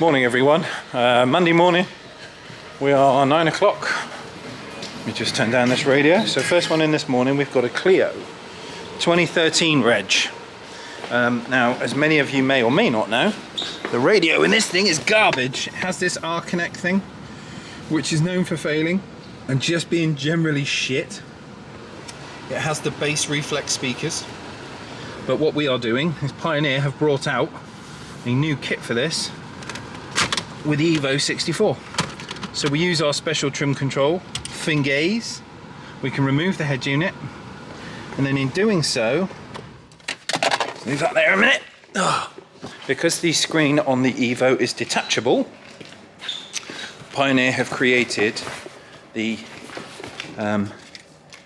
Morning everyone, Monday morning, we are 9 o'clock. Let me just turn down this radio. So first one in this morning, we've got a Clio 2013 reg. Now, as many of you may or may not know, the radio in this thing is garbage. It has this R-Connect thing, which is known for failing and just being generally shit. It has the bass reflex speakers. But what we are doing is Pioneer have brought out a new kit for this with the Evo 64. So we use our special trim control, Fingaze. We can remove the head unit, and then in doing so, leave that there a minute. Because the screen on the Evo is detachable, Pioneer have created the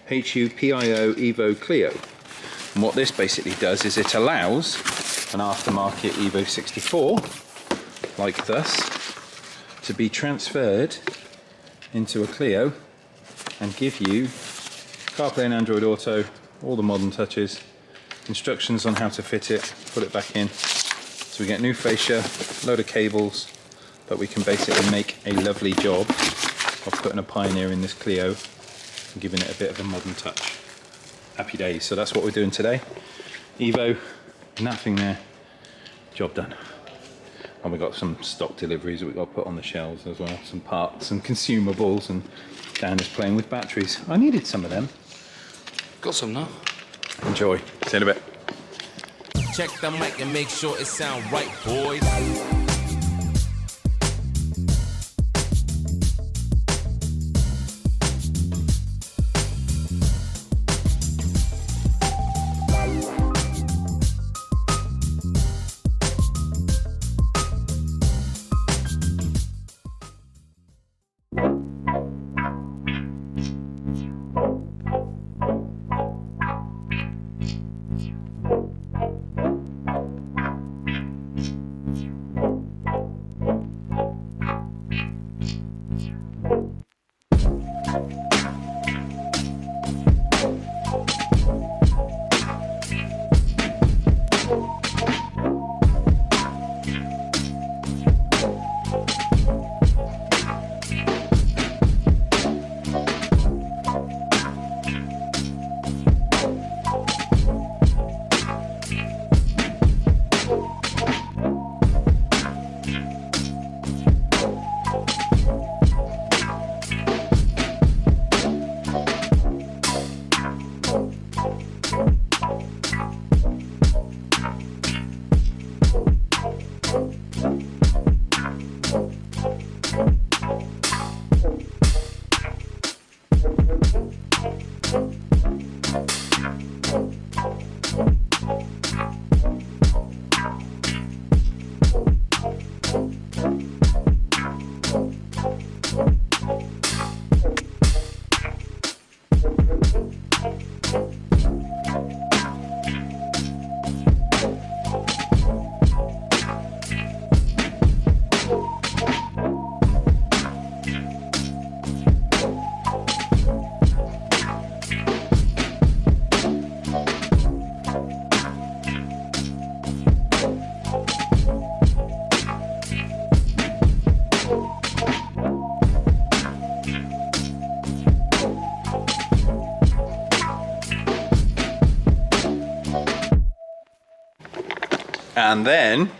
HUPIO Evo Clio. And what this basically does is it allows an aftermarket Evo 64, like thus, to be transferred into a Clio and give you CarPlay and Android Auto, all the modern touches, instructions on how to fit it, put it back in. So we get new fascia, load of cables, but we can basically make a lovely job of putting a Pioneer in this Clio and giving it a bit of a modern touch. Happy days. So that's what we're doing today. Evo, nothing there, job done. And we've got some stock deliveries that we've got to put on the shelves as well, some parts and consumables, and Dan is playing with batteries. I needed some of them. Got some now. Enjoy. See you in a bit. Check the mic and make sure it sound right, boys. And then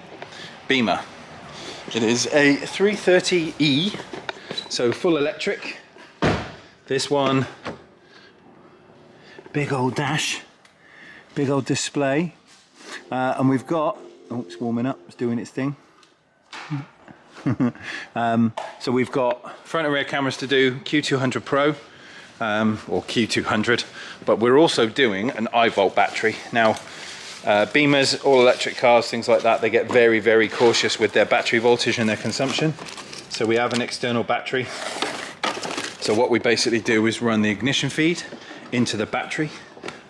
Beamer. It is a 330e, so full electric. This one, big old dash, big old display, and we've got, oh, it's warming up, it's doing its thing. So we've got front and rear cameras to do, Q200 Pro, or Q200, but we're also doing an iVolt battery. Now, Beamers, all electric cars, things like that, they get very, very cautious with their battery voltage and their consumption. So we have an external battery. So what we basically do is run the ignition feed into the battery,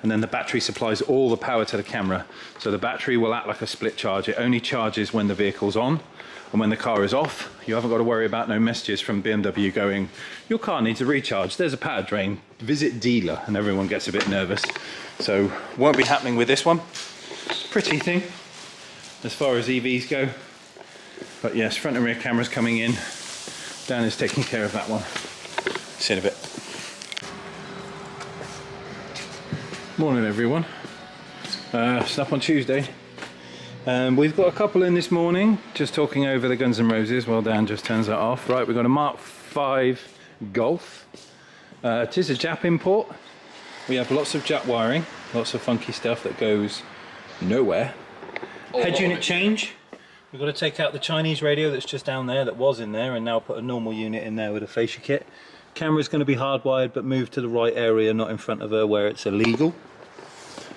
and then the battery supplies all the power to the camera. So the battery will act like a split charge. It only charges when the vehicle's on, and when the car is off, you haven't got to worry about no messages from BMW going, your car needs a recharge, there's a power drain, visit dealer, and everyone gets a bit nervous. So won't be happening with this one. Pretty thing as far as EVs go. But yes, front and rear cameras coming in. Dan is taking care of that one. See you in a bit. Morning everyone. It's up on Tuesday. We've got a couple in this morning, just talking over the Guns N' Roses while Dan just turns that off. Right, we've got a Mark 5 Golf. It is a Jap import. We have lots of Jap wiring, lots of funky stuff that goes nowhere. Head unit change. We've got to take out the Chinese radio that's just down there, that was in there, and now put a normal unit in there with a fascia kit. Camera's going to be hardwired, but moved to the right area, not in front of her where it's illegal.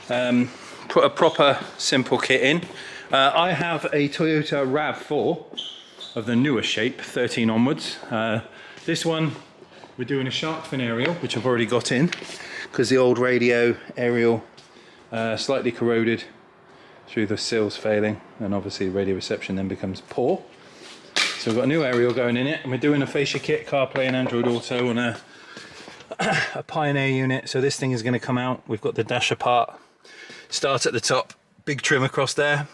Put a proper simple kit in. I have a Toyota RAV4 of the newer shape, 13 onwards. This one we're doing a shark fin aerial, which I've already got in, because the old radio aerial slightly corroded through the sills failing, and obviously radio reception then becomes poor. So we've got a new aerial going in it, and we're doing a fascia kit, CarPlay and Android Auto on a Pioneer unit. So this thing is going to come out. We've got the dash apart, start at the top, big trim across there.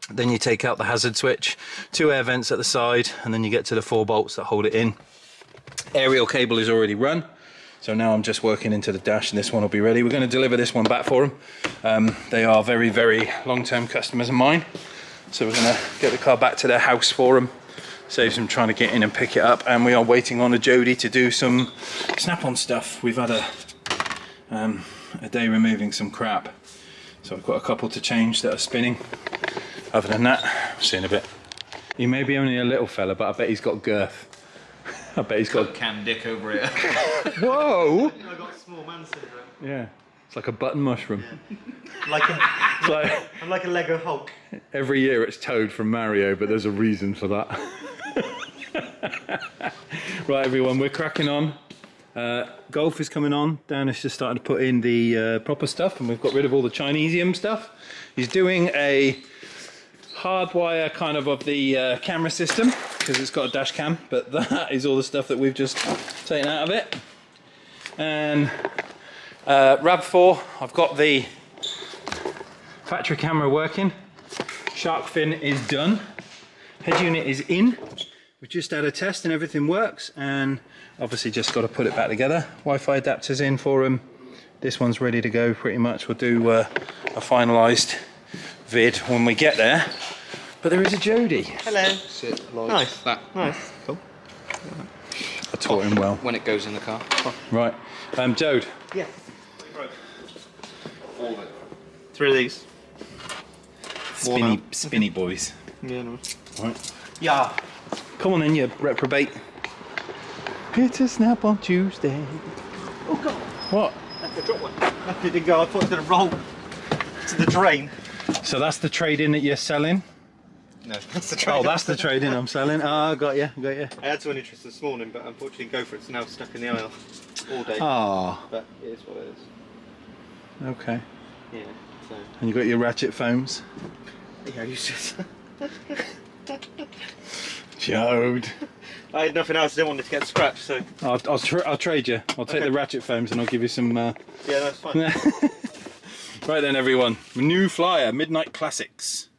Then you take out the hazard switch, 2 air vents at the side, and then you get to the 4 bolts that hold it in. Aerial cable is already run, so now I'm just working into the dash, and this one will be ready. We're going to deliver this one back for them. They are very, very long-term customers of mine, so we're going to get the car back to their house for them. Saves them trying to get in and pick it up, and we are waiting on a Jody to do some snap-on stuff. We've had a day removing some crap, so I've got a couple to change that are spinning. Other than that, see you in a bit. He may be only a little fella, but I bet he's got girth. I bet he's got can dick over here. Whoa! I got small man syndrome. Yeah, it's like a button mushroom. Yeah. I'm like a Lego Hulk. Every year it's Toad from Mario, but there's a reason for that. Right, everyone, we're cracking on. Golf is coming on. Dan is just starting to put in the proper stuff, and we've got rid of all the Chinesium stuff. He's doing a hardwire kind of the camera system, because it's got a dash cam, but that is all the stuff that we've just taken out of it. And RAV4, I've got the factory camera working. Shark fin is done. Head unit is in. We just had a test and everything works, and obviously just got to put it back together. Wi-Fi adapters in for them. This one's ready to go pretty much. We'll do a finalised vid when we get there. But there is a Jody. Hello. Sit like Nice. that. Nice. Cool. I taught him well. When it goes in the car. Right. Jode. Yeah. All of it. 3 of these. Spinny boys. Yeah. No. Right. Yeah. Come on then, you reprobate. It's a snap on Tuesday. Oh god. What? That's the drop one. That didn't go. I thought it was going to roll to the drain. So that's the trade-in that you're selling? No, that's the drain. Oh, that's the trade-in I'm selling. Oh, got you. I had someone interested this morning, but unfortunately Go For It's now stuck in the aisle all day. Ah. But it is what it is. Okay. Yeah. So. And you got your ratchet foams? Yeah, you just. Jode. I had nothing else. I didn't want it to get scratched, so. I'll trade you. I'll take Okay. the ratchet foams and I'll give you some. Yeah, that's fine. Right then, everyone. New flyer, Midnight Classics.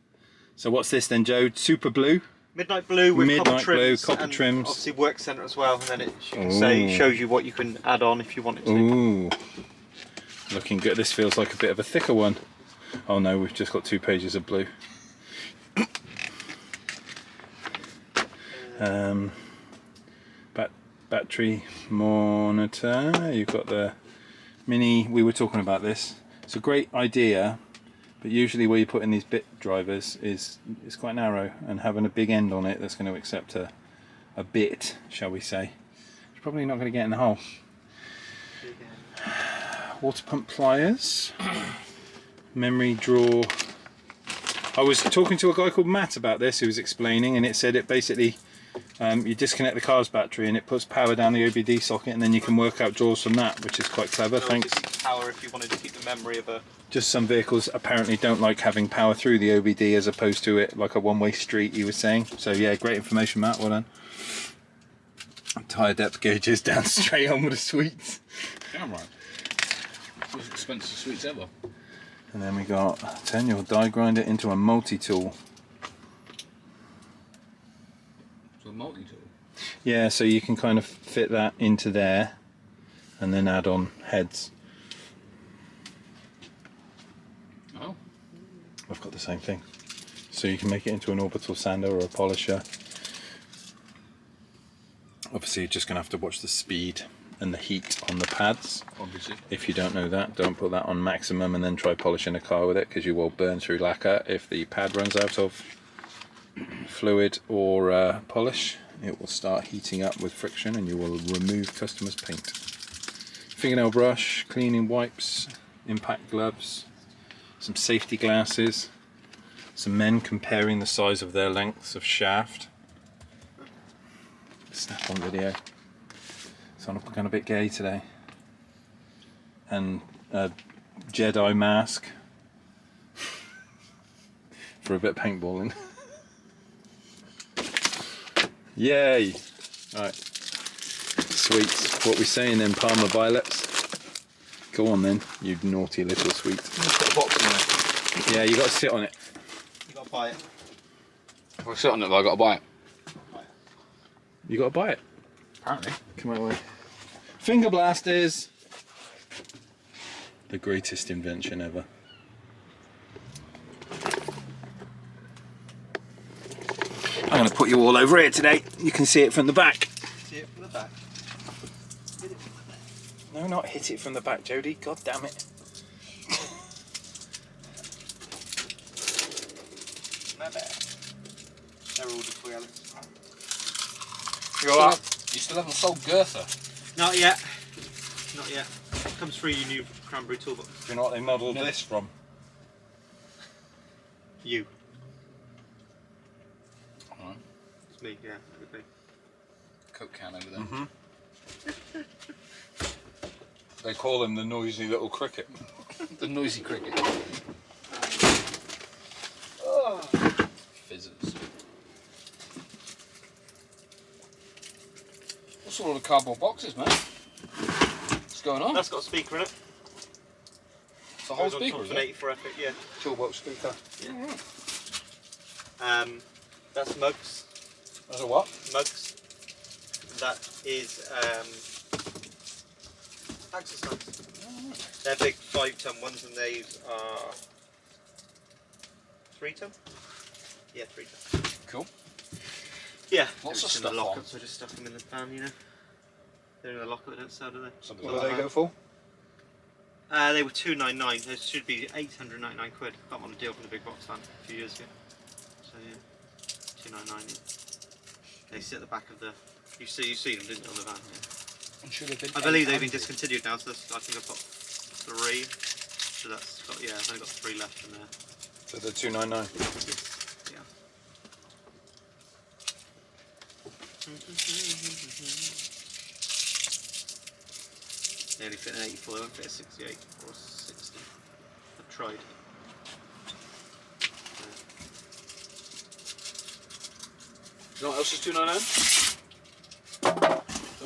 So what's this then, Jode? Super blue. Midnight blue with Midnight copper trims, blue, copper and trims. obviously work centre as well, and then it you can say shows you what you can add on if you wanted to. Ooh. Looking good. This feels like a bit of a thicker one. Oh no, we've just got 2 pages of blue. Battery monitor. You've got the mini. We were talking about this. It's a great idea, but usually where you put in these bit drivers is quite narrow, and having a big end on it that's going to accept a bit, shall we say. It's probably not going to get in the hole. Water pump pliers. Memory drawer. I was talking to a guy called Matt about this, who was explaining, and it said it basically you disconnect the car's battery and it puts power down the OBD socket, and then you can work out drawers from that, which is quite clever. Thanks. Power if you wanted to keep the memory of a. Just some vehicles apparently don't like having power through the OBD as opposed to it like a one-way street, he was saying. So yeah, great information, Matt. Well done. Tyre depth gauges down straight on with the sweets. Damn right. Most expensive sweets ever. And then we got turn your die grinder into a multi-tool. multi-tool. Yeah, so you can kind of fit that into there and then add on heads. Oh. I've got the same thing. So you can make it into an orbital sander or a polisher. Obviously you're just going to have to watch the speed and the heat on the pads. Obviously. If you don't know that, don't put that on maximum and then try polishing a car with it, because you will burn through lacquer if the pad runs out of fluid or polish. It will start heating up with friction and you will remove customer's paint. Fingernail brush, cleaning wipes, impact gloves, some safety glasses, some men comparing the size of their lengths of shaft. Snap on video. So I'm looking a bit gay today. And a Jedi mask for a bit of paintballing. Yay! Alright. Sweets. What we saying then, Parma Violets? Go on then, you naughty little sweet. It's got a box in there. Yeah, you got to sit on it. You got to buy it. If I sit on it, I've got to buy it. You got to buy it. Apparently. Come my way. Finger blasters! The greatest invention ever. I'm going to put you all over here today. You can see it from the back. See it from the back. No, not hit it from the back, Jody. God damn it. My bad. They're all just for Alex. You still haven't sold Girther. Not yet. Not yet. Comes through your new cranberry toolbox. Do you know what they modelled this from? You. Alright. It's me, yeah. It would be. Coke can over there. Mm-hmm. They call him the noisy little cricket. The noisy cricket. Oh. Fizzes. What's all the cardboard boxes, man? What's going on? That's got a speaker in it. It's a whole Goes on speaker, top is of an it? 84 epic, yeah. Toolbox speaker. That's mugs. That's a what? Mugs. That is exercise. They're big 5-ton ones, and these are 3-ton. Yeah, 3-ton. Cool. Yeah. Lots of They're just in stuff the lockup, on. so I just stuff them in the van, you know. They're in the lockup. They don't sell, do they? Something What like do that. they go for? They were £299. They should be 899 quid. Got them on a deal from the big box van a few years ago. So yeah, 299. Yeah. They sit at the back of the. You see them, didn't you, on the van? Yeah. I'm sure they've been I believe they've been 800. discontinued now. So that's, I think I've got 3. So that's got I've only got 3 left in there. So they're $299. Yeah. They only fit an 84. They won't fit a 68 or a 60. I've tried. You know what else is 299?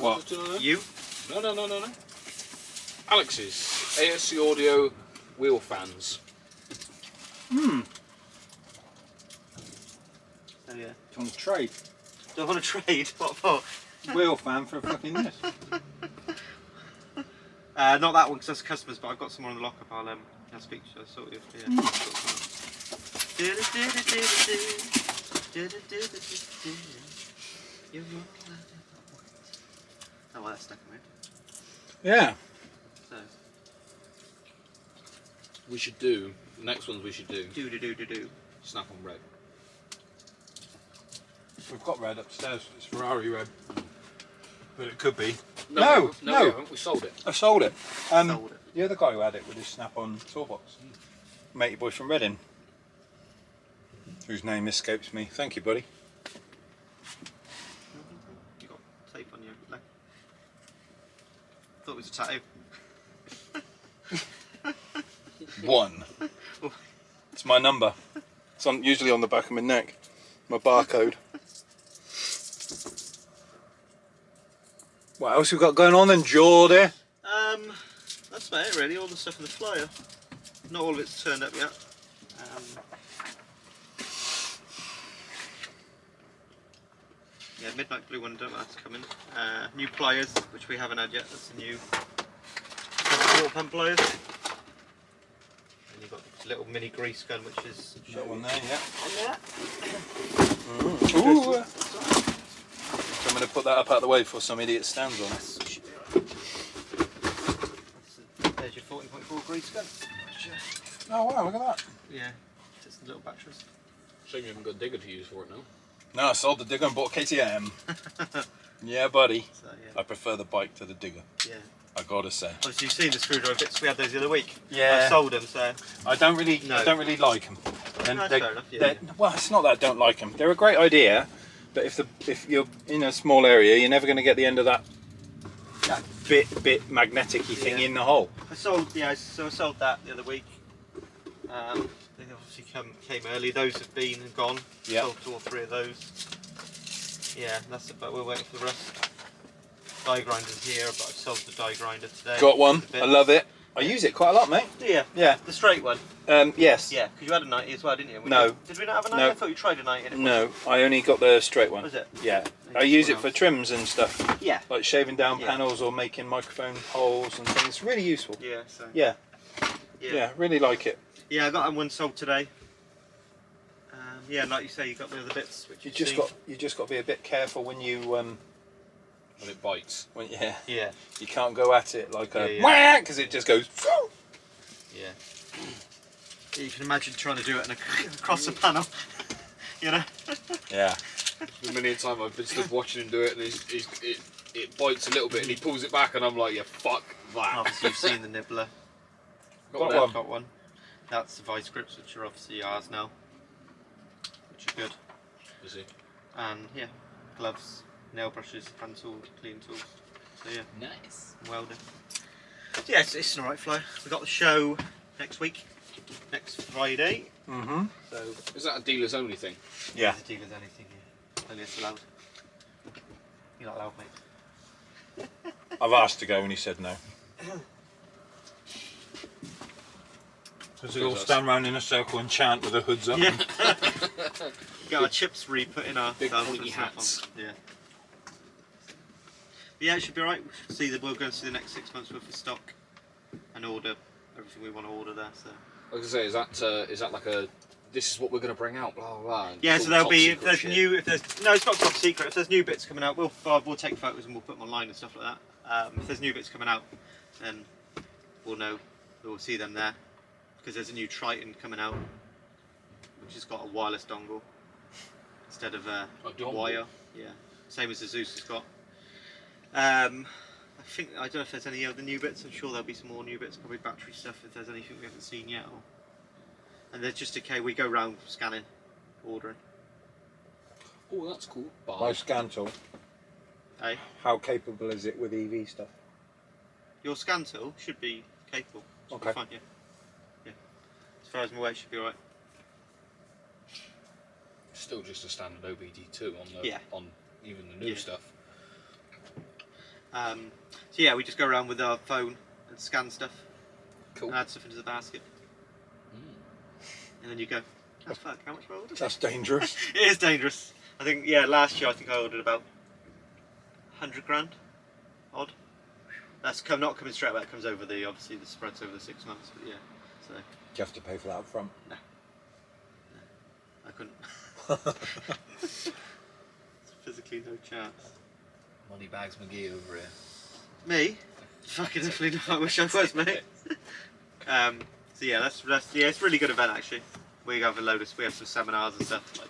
What? 299? You? No. Alex's ASC Audio wheel fans. Oh yeah. On trade. Do I want to trade? What for? Wheel fan for fucking this. Not that one because that's customers, but I've got some more in the lockup. I'll speak to you. Sort of. Oh, well, that's stuck in there. Yeah. So, We should do, the next ones we should do, do. Snap on Red. We've got red upstairs. It's Ferrari red. But it could be. No, we haven't. We sold it. I sold it. Sold it. The other guy who had it with his snap-on toolbox. Matey boy from Reading. Whose name escapes me. Thank you, buddy. You got tape on your leg. Thought it was a tattoo. 1. It's my number. It's usually on the back of my neck. My barcode. What else we got going on then, Geordie? That's about it really. All the stuff in the flyer. Not all of it's turned up yet. Yeah, midnight blue one, don't know that's coming. New pliers, which we haven't had yet. That's a new water pump pliers. And you've got this little mini grease gun, which is That one there, yeah. on there. Ooh. So I'm going to put that up out of the way before some idiot stands on it. There's your 14.4 grease gun. Oh wow, look at that. Yeah, just the little batteries. Shame you haven't got a digger to use for it now. No, I sold the digger and bought KTM. Yeah, buddy. So, yeah. I prefer the bike to the digger. Yeah. I gotta say. Obviously, you've seen the screwdriver bits. We had those the other week. Yeah. I sold them, so. I don't really like them. No, that's fair enough, yeah. Well, it's not that I don't like them. They're a great idea, but if you're in a small area, you're never going to get the end of that bit magnetic-y thing in the hole. I sold that the other week. They obviously came early. Those have been and gone. Yeah. Sold 2 or 3 of those. Yeah, that's it. But we're waiting for the rest. Die grinder's here, but I've sold the die grinder today. Got one. I love it. I use it quite a lot, mate. Yeah. Yeah. The straight one. Yes. Yeah, because you had a 90 as well, didn't you? No. Did we not have a 90? No. I thought you tried a 90. And it No, I only got the straight one. Was it? Yeah. I I use it someone for else. trims and stuff, Yeah. like shaving down Yeah. panels or making microphone holes and things. It's really useful. Yeah. So. Yeah. Yeah. Yeah, really like it. Yeah, I got one sold today. Yeah, like you say, you got the other bits. Which You just got to be a bit careful when you When it bites. Yeah. you can't go at it like a Yeah, whack because it just goes. Yeah. You can imagine trying to do it across the panel. You know. Yeah. The many a time I've been stood watching him do it, and it bites a little bit, and he pulls it back, and I'm like, yeah, fuck that. Obviously, you've seen the nibbler. Got one. one. That's the vice grips, which are obviously ours now, which are good. Is he? And yeah, gloves, nail brushes, hand tools, clean tools. So yeah, Nice. welding. So yeah, it's an alright fly. We got the show next week, next Friday. Mhm. So Is that a dealers only thing? Yeah. the dealer's anything here. Only it's allowed. You're not allowed, mate. I've asked to go and he said no. Because we all stand round in a circle and chant with the hoods up. Yeah. Got our chips re-put in our Big belts pointy and stuff hats. on. Yeah. But yeah, it should be alright. We should see that we'll go and see the next 6 months worth of stock and order everything we want to order there. So I was gonna say, is that like a, this is what we're gonna bring out, blah blah blah. and yeah, it's so all there'll top be secret shit. if there's no, it's not top secret. If there's new bits coming out, we'll take photos and we'll put them online and stuff like that. If there's new bits coming out, then we'll know. We'll see them there because there's a new Triton coming out, which has got a wireless dongle instead of a dongle? wire. Yeah, same as the Zeus has got. I don't know if there's any other new bits. I'm sure there'll be some more new bits, probably battery stuff if there's anything we haven't seen yet. And there's just we go round scanning, ordering. Oh, that's cool. My scan tool. Hey, How capable is it with EV stuff? your scan tool should be capable. Should be Okay. fine, yeah. Yeah. As far as I'm aware, it should be alright. Still just a standard OBD2 on the Yeah. on even the new Yeah. stuff. So yeah, we just go around with our phone and scan stuff, Cool. and add stuff into the basket, and then you go. Oh fuck! How much have I ordered? That's dangerous. It is dangerous. I think last year I ordered about 100 grand, odd. That's not coming straight away. It comes over obviously the spreads over the 6 months. But yeah, so Do you have to pay for that up front? I couldn't. Physically no chance. Moneybags McGee over here. Me? Fucking definitely not. I wish I was, mate. So yeah, that's it's a really good event actually. We have we have some seminars and stuff. Like,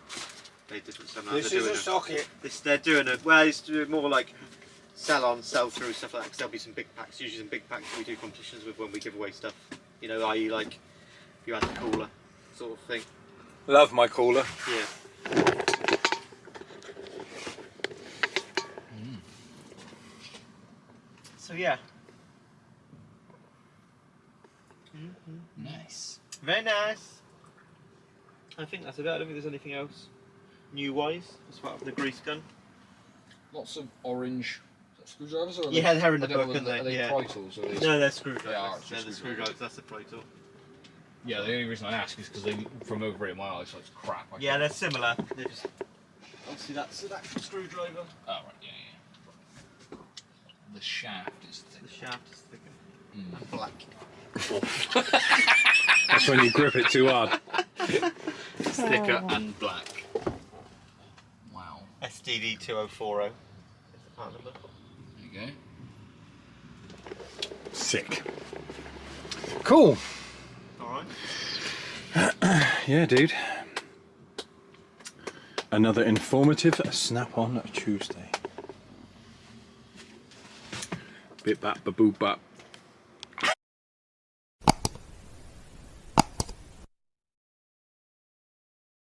they different seminars. This They're is a doing socket. they're doing it. Well, it's doing more like sell on, sell through stuff like that. Because there'll be some big packs. Usually some big packs we do competitions with when we give away stuff. You know, i.e. like if you had the cooler sort of thing. Love my cooler. Yeah. So yeah. Nice. Very nice. I think that's about it. I don't think there's anything else new wise as part of the grease gun. Lots of orange screwdrivers, or are Yeah, they're in the I don't book, know, aren't are they? they Yeah. pry tools? Or are they No, they're They are, screwdrivers. it's They're just the screwdrivers. That's the pry tool. Yeah, the only reason I ask is because from over here in my eyes, it's crap. Yeah, they're similar. They're just obviously that's an actual screwdriver. Oh, right, yeah. The shaft is thick. The shaft is thicker and black. That's when you grip it too hard. It's thicker and black. Wow. SDD 2040 is the part number. There you go. Sick. Cool. Alright. Yeah, dude. Another informative snap-on Tuesday. Bit bap, ba boop bap.